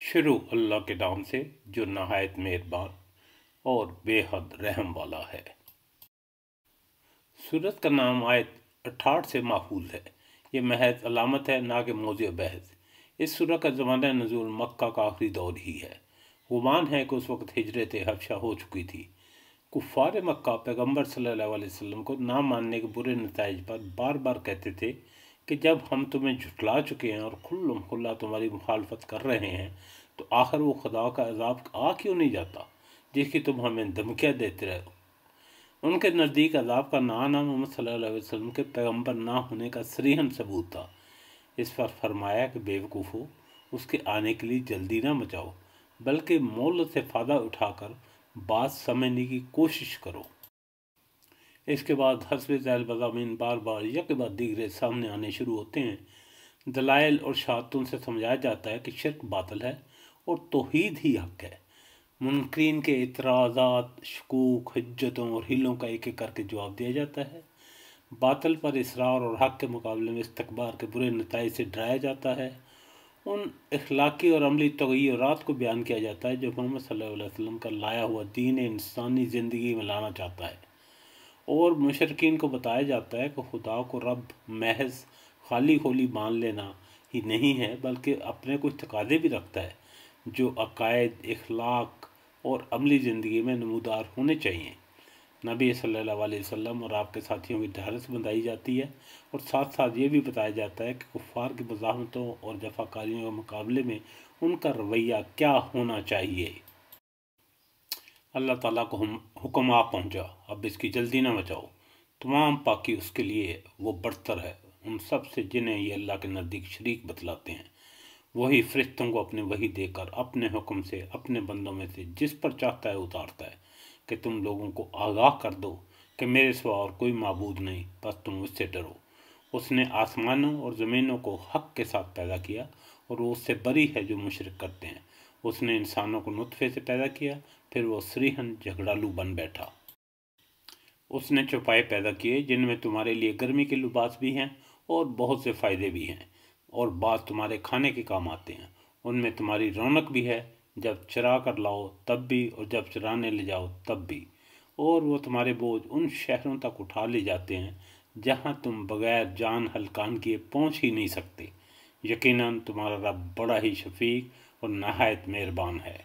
शुरू अल्लाह के नाम से जो नहायत मेहरबान और बेहद रहम वाला है। सूरत का नाम आयत 68 से माहूल है। ये महज अलामत है, ना कि मौज़ू बहस। इस सूरत का ज़माना नज़ूल मक्का का आखिरी दौर ही है। गुमान है कि उस वक्त हिजरत हबशा हो चुकी थी। कुफ़ार मक्का पैगम्बर सल्लल्लाहु अलैहि वसल्लम को ना मानने के बुरे नताइज पर बार बार कहते थे कि जब हम तुम्हें झुठला चुके हैं और खुल्लम खुल्ला तुम्हारी मुखालफत कर रहे हैं तो आखिर वो खुदा का अजाब आ क्यों नहीं जाता जिसकी तुम हमें धमकियाँ देते रहो। उनके नज़दीक अजाब का ना आना मोहम्मद सल्लल्लाहु अलैहि वसल्लम के पैगम्बर ना होने का सरीहन सबूत था। इस पर फरमाया कि बेवकूफ़ो, उसके आने के लिए जल्दी ना मचाओ, बल्कि मोहलत से फ़ायदा उठाकर बात समझने की कोशिश करो। इसके बाद हस्ब ज़ैल मज़ामीन बार बार एक के बाद दीगरे सामने आने शुरू होते हैं। दलाइल और शहादतों से समझाया जाता है कि शिर्क बातिल है और तौहीद ही हक है। मुनकरीन के इतराज़ात, शकूक, हिज्जतों और हिलों का एक एक करके जवाब दिया जाता है। बातिल पर इसरार और हक के मुकाबले में इस्तकबार के बुरे नताइज से डराया जाता है। उन इखलाकी और अमली तग़य्युरात को बयान किया जाता है जो मोहम्मद सल्लल्लाहु अलैहि वसल्लम का लाया हुआ दीन इंसानी ज़िंदगी में लाना चाहता है। और मुशरिकीन को बताया जाता है कि खुदा को रब महज खाली खोली मान लेना ही नहीं है, बल्कि अपने कुछ तकाज़े भी रखता है जो अकायद, इखलाक और अमली ज़िंदगी में नमूदार होने चाहिए। नबी सल्लल्लाहु अलैहि वसल्लम और आपके साथियों की ढारस बंधाई जाती है और साथ साथ ये भी बताया जाता है कि कुफ़ार की मज़ाहमतों और जफाकारियों के मुकाबले में उनका रवैया क्या होना चाहिए। अल्लाह ताला को हुक्म आ पहुँचा, अब इसकी जल्दी ना मचाओ। तमाम पाकी उसके लिए, वो बरतर है उन सब से जिन्हें ये अल्लाह के नज़दीक शरीक बतलाते हैं। वही फरिश्तों को अपने वही देकर अपने हुक्म से अपने बंदों में से जिस पर चाहता है उतारता है कि तुम लोगों को आगाह कर दो कि मेरे सिवा और कोई माबूद नहीं, बस तुम उससे डरो। उसने आसमानों और ज़मीनों को हक़ के साथ पैदा किया और वो उससे बरी है जो मुशरिक करते हैं। उसने इंसानों को नुत्फ़े से पैदा किया, फिर वो सरीहन झगड़ालू बन बैठा। उसने चौपाए पैदा किए जिनमें तुम्हारे लिए गर्मी के लिबास भी हैं और बहुत से फ़ायदे भी हैं, और बात तुम्हारे खाने के काम आते हैं। उनमें तुम्हारी रौनक भी है, जब चरा कर लाओ तब भी और जब चराने ले जाओ तब भी। और वो तुम्हारे बोझ उन शहरों तक उठा ले जाते हैं जहाँ तुम बग़ैर जान हल्कान किए पहुँच ही नहीं सकते। यकीनन तुम्हारा रब बड़ा ही शफीक और नहायत मेहरबान है।